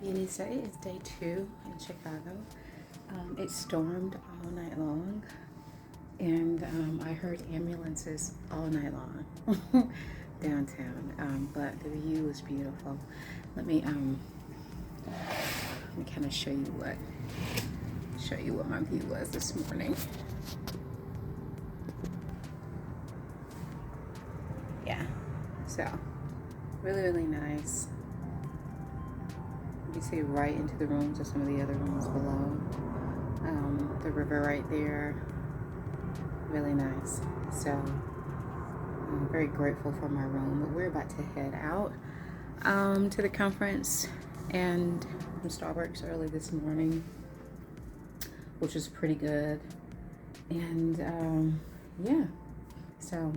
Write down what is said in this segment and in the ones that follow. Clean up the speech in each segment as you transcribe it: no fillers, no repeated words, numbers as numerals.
Beauty, so it is day 2 in Chicago. It stormed all night long, and I heard ambulances all night long downtown. But the view was beautiful. Let me kind of show you what my view was this morning. Yeah, so really nice. You see right into the rooms of some of the other rooms below. The river right there, really nice. So I'm very grateful for my room. But we're about to head out to the conference and from Starbucks early this morning, which was pretty good. And yeah, so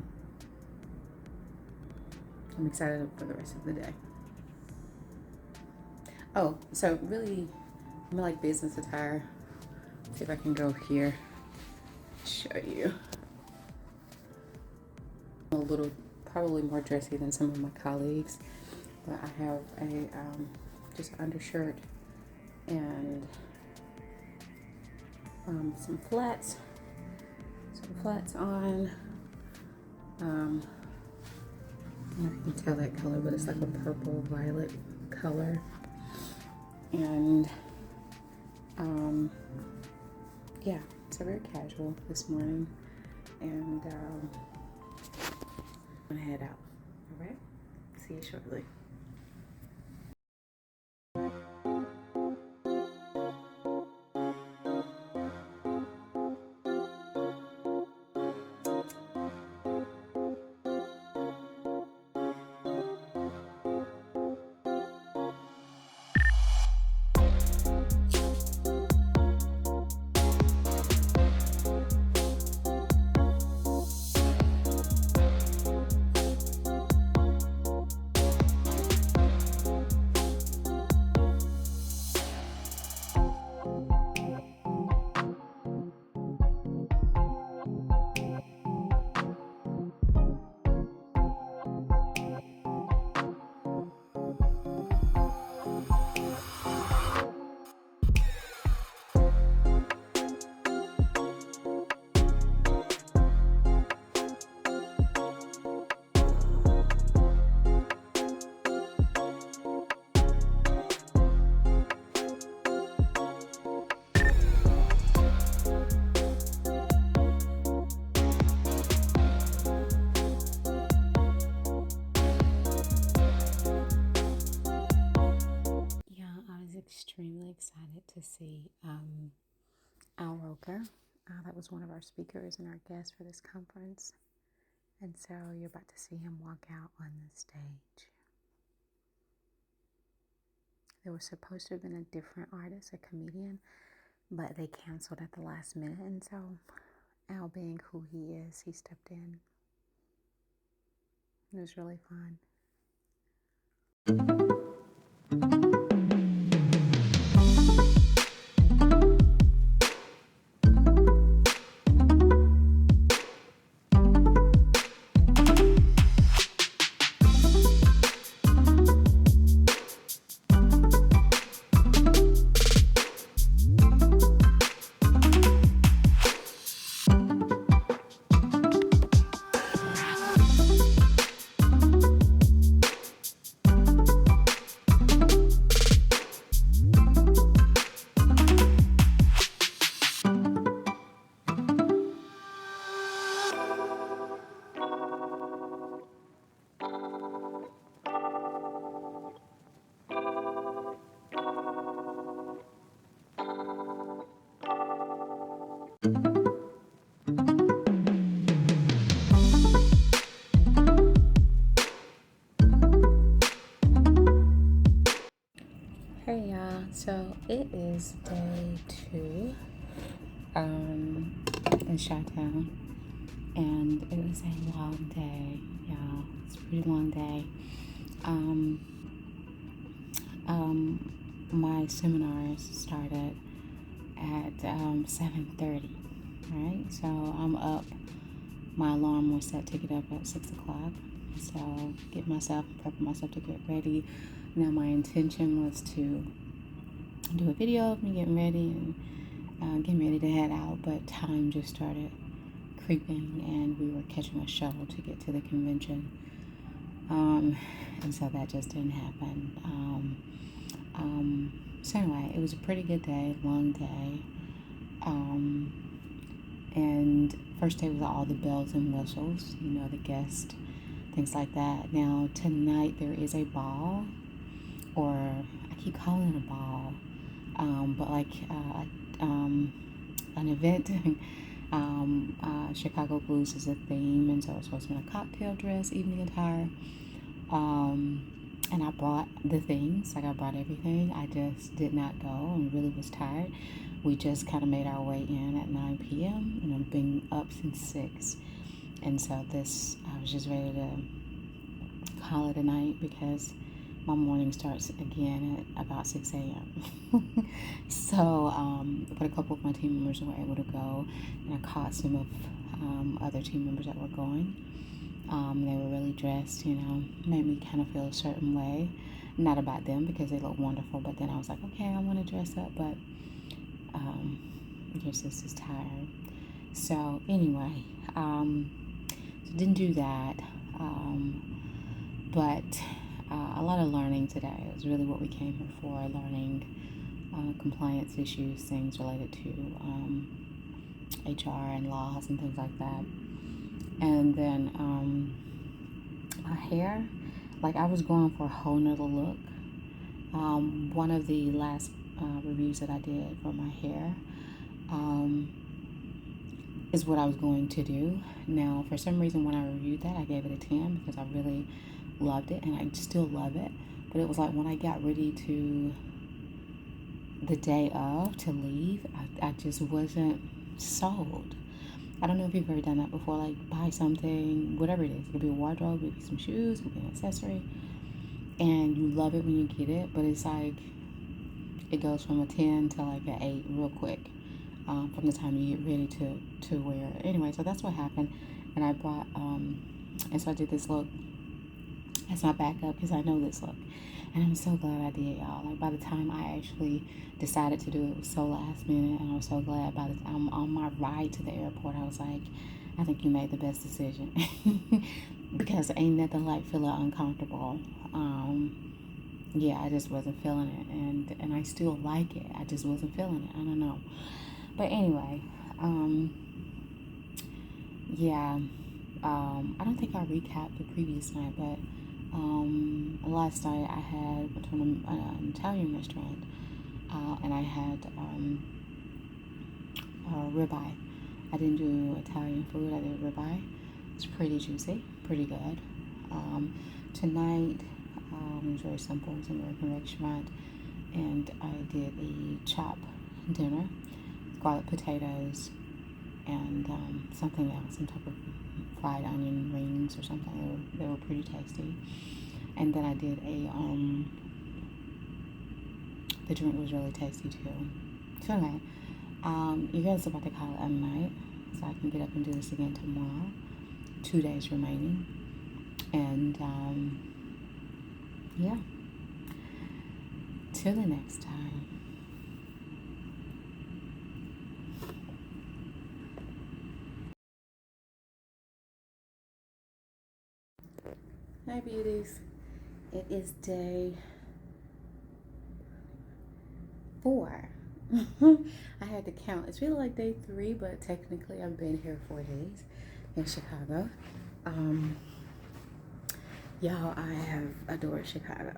I'm excited for the rest of the day. Oh, so really, I'm like business attire. See if I can go here, show you. I'm a little, probably more dressy than some of my colleagues, but I have a just undershirt and some flats on. I don't know if you can tell that color, but it's like a purple violet color. And yeah, so very casual this morning, and I'm gonna head out. All right, see you shortly. Extremely excited to see Al Roker. That was one of our speakers and our guest for this conference. And so you're about to see him walk out on the stage. There was supposed to have been a different artist, a comedian, but they canceled at the last minute. And so Al, being who he is, he stepped in. It was really fun. Hey y'all, so it is day 2 in Chi-Town, and it was a long day, y'all. It's a pretty long day. My seminars started at 7:30, right? So I'm up. My alarm was set to get up at 6 o'clock. So prep myself to get ready. Now my intention was to do a video of me getting ready and getting ready to head out, but time just started creeping and we were catching a shuttle to get to the convention. And so that just didn't happen. So anyway, it was a pretty good day, long day. And first day was all the bells and whistles, you know, the guests, things like that. Now tonight there is a ball, or I keep calling it a ball, but like an event. Chicago Blues is a theme, and so it's supposed to be a cocktail dress, evening attire. And I brought the things, like I brought everything. I just did not go and really was tired. We just kind of made our way in at 9 p.m. and I've been up since 6. And so I was just ready to call it a night because my morning starts again at about 6 a.m. So, but a couple of my team members were able to go, and I caught some of other team members that were going. They were really dressed, you know, made me kind of feel a certain way. Not about them because they look wonderful, but then I was like, okay, I want to dress up, but your sister's tired. So anyway, didn't do that, but a lot of learning today. It was really what we came here for, learning compliance issues, things related to HR and laws and things like that. And then my hair, like I was going for a whole nother look. One of the last reviews that I did for my hair is what I was going to do. Now, for some reason, when I reviewed that, I gave it a 10 because I really loved it, and I still love it. But it was like when I got ready to the day of to leave, I just wasn't sold. I don't know if you've ever done that before, like buy something, whatever it is. It could be a wardrobe, it could be some shoes, it could be an accessory, and you love it when you get it, but it's like it goes from a 10 to like an 8 real quick, from the time you get ready to wear it. Anyway, so that's what happened, and I bought, and so I did this look as my backup because I know this look, and I'm so glad I did, y'all. Like by the time I actually decided to do it, it was so last minute, and I was so glad. By the time on my ride to the airport, I was like, I think you made the best decision because ain't nothing like feeling uncomfortable. Yeah, I just wasn't feeling it, and I still like it. I just wasn't feeling it. I don't know, but anyway, yeah. I don't think I recapped the previous night, but last night I went to an Italian restaurant, and I had ribeye. I didn't do Italian food. I did ribeye. It's pretty juicy, pretty good. Tonight, it was very simple. It was an American restaurant, and I did a chop dinner, scarlet potatoes, and something else, some type of fried onion rings or something. They were pretty tasty. And then I did the drink was really tasty too. So anyway, you guys are about to call it a night, so I can get up and do this again tomorrow. 2 days remaining. And yeah, till the next time. Hi beauties, it is day 4. I had to count. It's really like day 3, but technically I've been here 4 days in Chicago. Y'all, I have adored Chicago.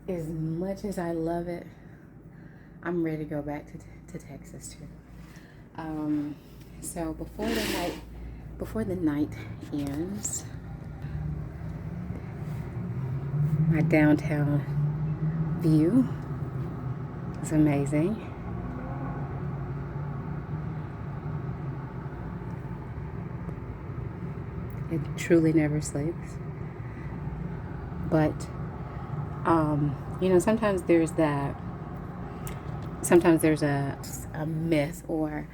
As much as I love it, I'm ready to go back to Texas too. So before the night ends, my downtown view is amazing. It truly never sleeps. But you know, sometimes there's a myth, or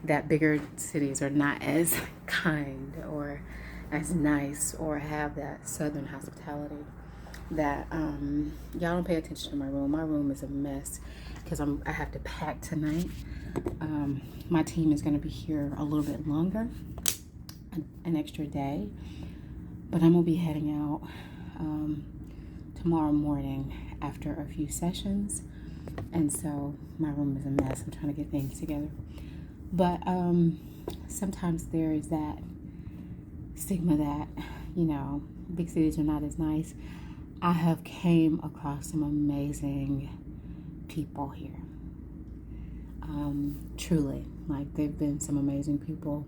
that bigger cities are not as kind or as nice or have that southern hospitality. that y'all don't pay attention to my room. My room is a mess because I have to pack tonight. My team is going to be here a little bit longer, an extra day, but I'm going to be heading out tomorrow morning after a few sessions, and so my room is a mess. I'm trying to get things together, but sometimes there is that stigma that, you know, big cities are not as nice. I have came across some amazing people here. Truly, like, they've been some amazing people.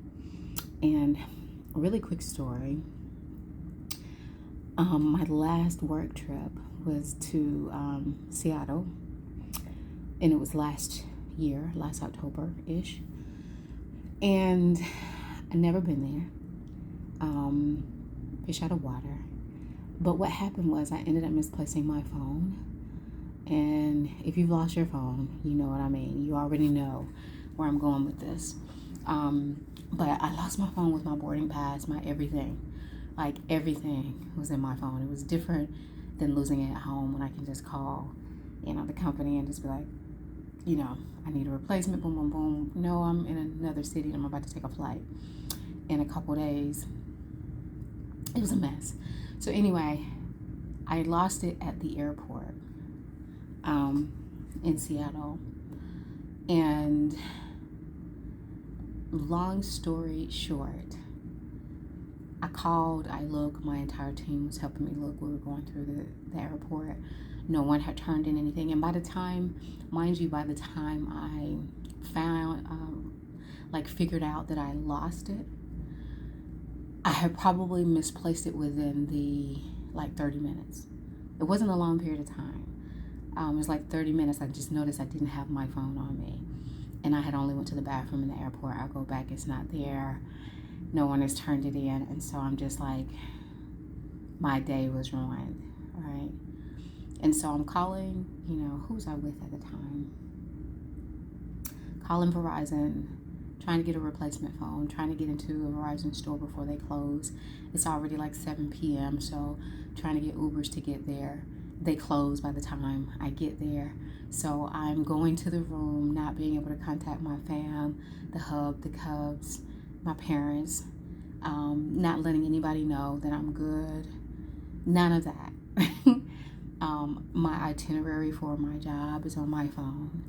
And a really quick story. My last work trip was to Seattle, and it was last October-ish. And I'd never been there. Fish out of water. But what happened was I ended up misplacing my phone. And if you've lost your phone, you know what I mean. You already know where I'm going with this. But I lost my phone with my boarding pass, my everything. Like, everything was in my phone. It was different than losing it at home when I can just call, you know, the company and just be like, you know, I need a replacement, boom, boom, boom. No, I'm in another city and I'm about to take a flight in a couple days. It was a mess. So anyway, I lost it at the airport in Seattle. And long story short, I called, I looked, my entire team was helping me look. We were going through the airport. No one had turned in anything. And by the time, mind you, by the time I found, figured out that I lost it, I had probably misplaced it within the 30 minutes. It wasn't a long period of time. It was like 30 minutes. I just noticed I didn't have my phone on me, and I had only went to the bathroom in the airport. I go back, it's not there. No one has turned it in, and so I'm just like, my day was ruined, right? And so I'm calling, you know, who was I with at the time? Calling Verizon, trying to get a replacement phone, trying to get into a Verizon store before they close. It's already like 7 p.m., so trying to get Ubers to get there. They close by the time I get there. So I'm going to the room, not being able to contact my fam, the hub, the Cubs, my parents, not letting anybody know that I'm good. None of that. My itinerary for my job is on my phone.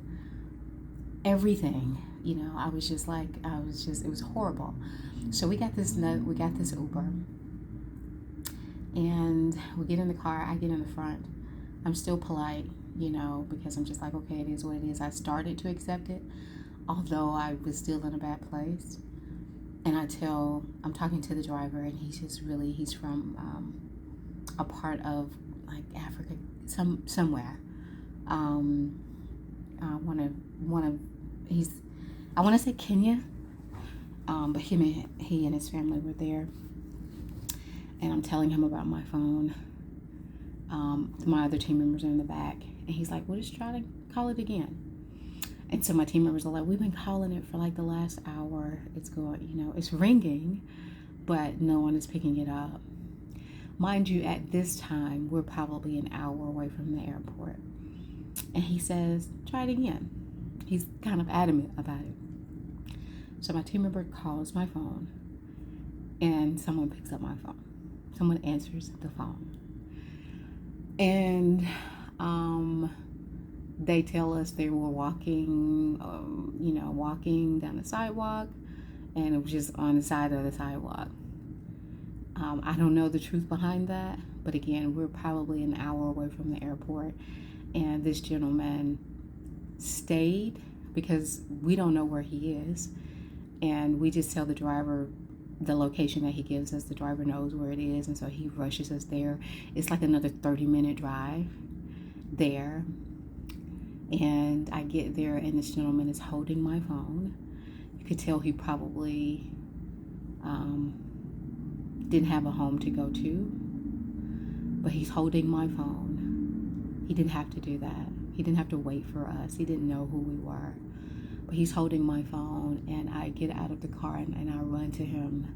Everything, you know, it was horrible. So we got this Uber, and we get in the car. I get in the front. I'm still polite, you know, because I'm just like, okay, it is what it is. I started to accept it, although I was still in a bad place. And I'm talking to the driver, and he's from a part of like Africa, somewhere. I want to say Kenya, but he and his family were there, and I'm telling him about my phone. My other team members are in the back, and he's like, "Well, just try to call it again." And so my team members are like, "We've been calling it for like the last hour. It's going, you know, it's ringing, but no one is picking it up." Mind you, at this time, we're probably an hour away from the airport. And he says, "Try it again." He's kind of adamant about it. So my team member calls my phone, and someone picks up my phone. Someone answers the phone. And they tell us they were walking down the sidewalk, and it was just on the side of the sidewalk. I don't know the truth behind that, but again, we're probably an hour away from the airport, and this gentleman stayed because we don't know where he is, and we just tell the driver the location that he gives us. The driver knows where it is, and so he rushes us there. It's like another 30-minute drive there, and I get there, and this gentleman is holding my phone. You could tell he probably didn't have a home to go to, but he's holding my phone. He didn't have to do that. He didn't have to wait for us. He didn't know who we were, but he's holding my phone, and I get out of the car and I run to him,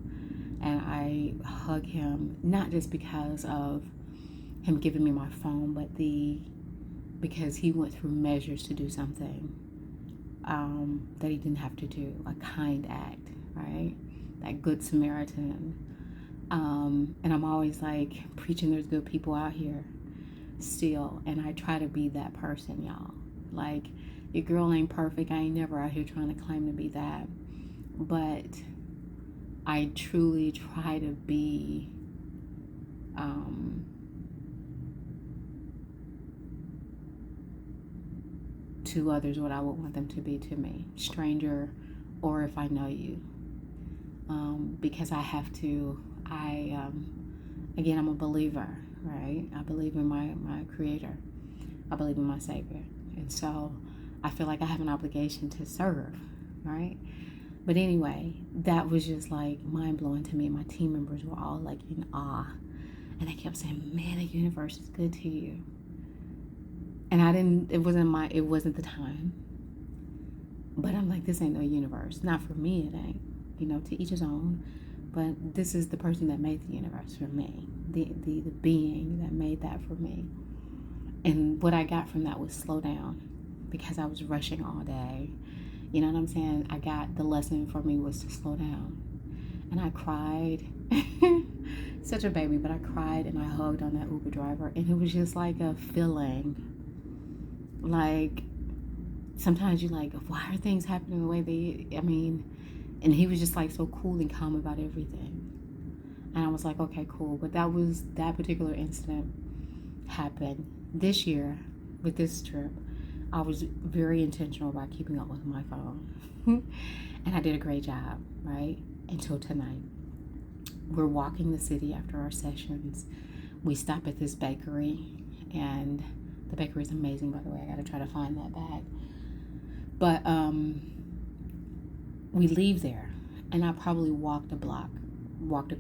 and I hug him, not just because of him giving me my phone, but because he went through measures to do something that he didn't have to do, a kind act, right? That good Samaritan. And I'm always like preaching there's good people out here still, and I try to be that person, y'all. Like, your girl ain't perfect. I ain't never out here trying to claim to be that, but I truly try to be to others what I would want them to be to me, stranger or if I know you, because I have to. Again, I'm a believer, right? I believe in my Creator. I believe in my Savior. And so I feel like I have an obligation to serve, right? But anyway, that was just like mind-blowing to me. My team members were all like in awe. And they kept saying, man, the universe is good to you. And it wasn't the time. But I'm like, this ain't no universe. Not for me, it ain't. To each his own. But this is the person that made the universe for me. The being that made that for me. And what I got from that was slow down, because I was rushing all day. You know what I'm saying? The lesson for me was to slow down. And I cried. Such a baby, but I cried and I hugged on that Uber driver. And it was just like a feeling. Like, sometimes you're like, why are things happening the way and he was just like so cool and calm about everything. And I was like, okay, cool. But that particular incident happened this year with this trip. I was very intentional about keeping up with my phone. And I did a great job, right? Until tonight. We're walking the city after our sessions. We stop at this bakery, and the bakery is amazing, by the way. I got to try to find that bag. But we leave there, and I probably walked a block, went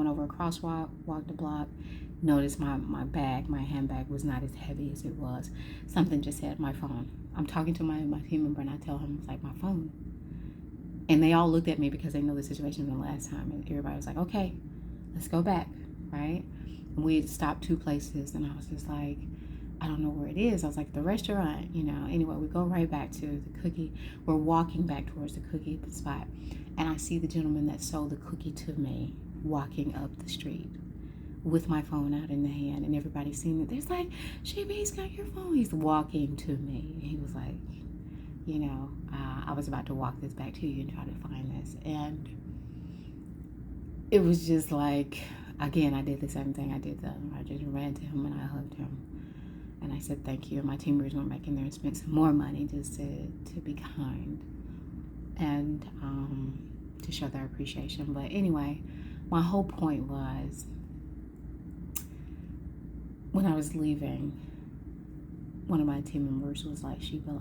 over a crosswalk, walked a block, noticed my handbag was not as heavy as it was. Something just said my phone. I'm talking to my team member, and I tell him, it's like, my phone. And they all looked at me because they know the situation from the last time, and everybody was like, okay, let's go back, right? And we had stopped 2 places, and I was just like, I don't know where it is. I was like, the restaurant, Anyway, we go right back to the cookie. We're walking back towards the cookie spot. And I see the gentleman that sold the cookie to me walking up the street with my phone out in the hand. And everybody's seeing it. There's like, Sheba, he's got your phone. He's walking to me. And he was like, I was about to walk this back to you and try to find this. And it was just like, again, I did the same thing I did. I just ran to him and I hugged him. And I said, thank you. And my team members went back in there and spent some more money just to be kind and to show their appreciation. But anyway, my whole point was, when I was leaving, one of my team members was like, Sheba,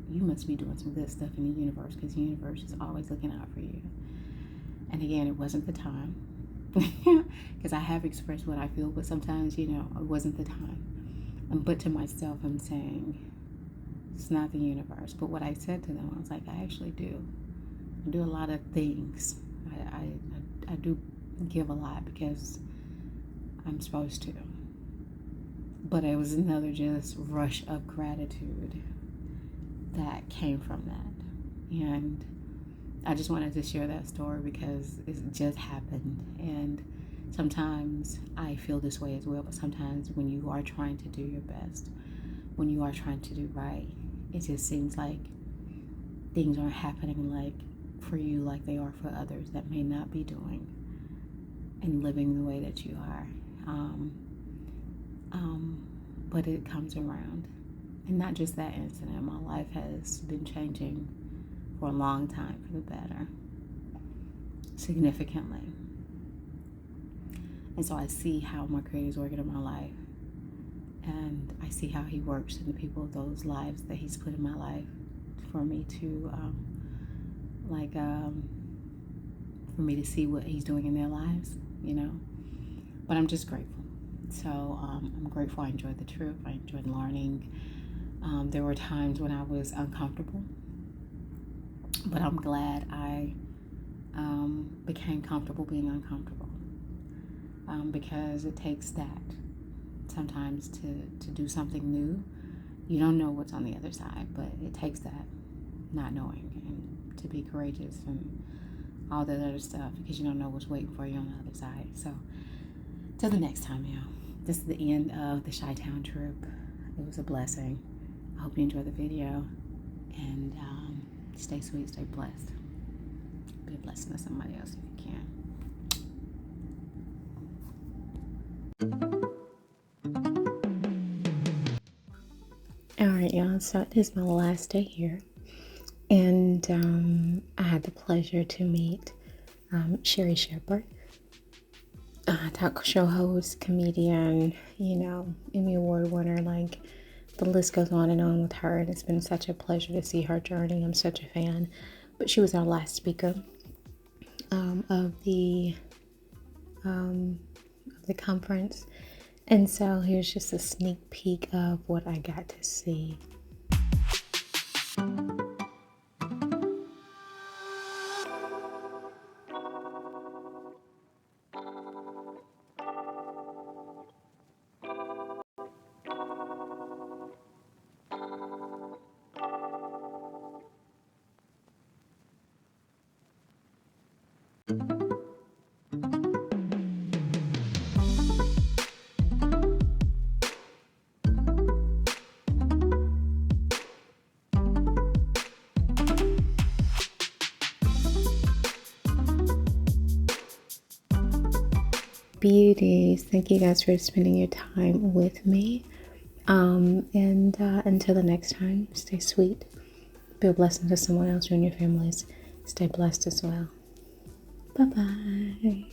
you must be doing some good stuff in the universe, because the universe is always looking out for you. And again, it wasn't the time, because I have expressed what I feel, but sometimes, it wasn't the time. But to myself, I'm saying, it's not the universe. But what I said to them, I was like, I actually do. I do a lot of things. I do give a lot because I'm supposed to. But it was another just rush of gratitude that came from that. And I just wanted to share that story because it just happened. And sometimes I feel this way as well, but sometimes when you are trying to do your best, when you are trying to do right, it just seems like things aren't happening like for you like they are for others that may not be doing and living the way that you are. But it comes around. And not just that incident. My life has been changing for a long time for the better, significantly. And so I see how my Creator is working in my life. And I see how He works in the people of those lives that He's put in my life for me to, for me to see what He's doing in their lives, But I'm just grateful. So I'm grateful. I enjoyed the trip. I enjoyed learning. There were times when I was uncomfortable, but I'm glad I became comfortable being uncomfortable. because it takes that sometimes to do something new. You don't know what's on the other side, but it takes that not knowing and to be courageous and all that other stuff, because you don't know what's waiting for you on the other side. So till the next time, y'all, this is the end of the Chi-Town trip. It was a blessing. I hope you enjoyed the video, and stay sweet, stay blessed. Be a blessing to somebody else if you can. All right, y'all, so it is my last day here, and I had the pleasure to meet Sheba, talk show host, comedian, Emmy Award winner. Like, the list goes on and on with her, and it's been such a pleasure to see her journey. I'm such a fan. But she was our last speaker of the conference, and so here's just a sneak peek of what I got to see. Beauties, thank you guys for spending your time with me, and until the next time, stay sweet, be a blessing to someone else, you and your families. Stay blessed as well. Bye bye.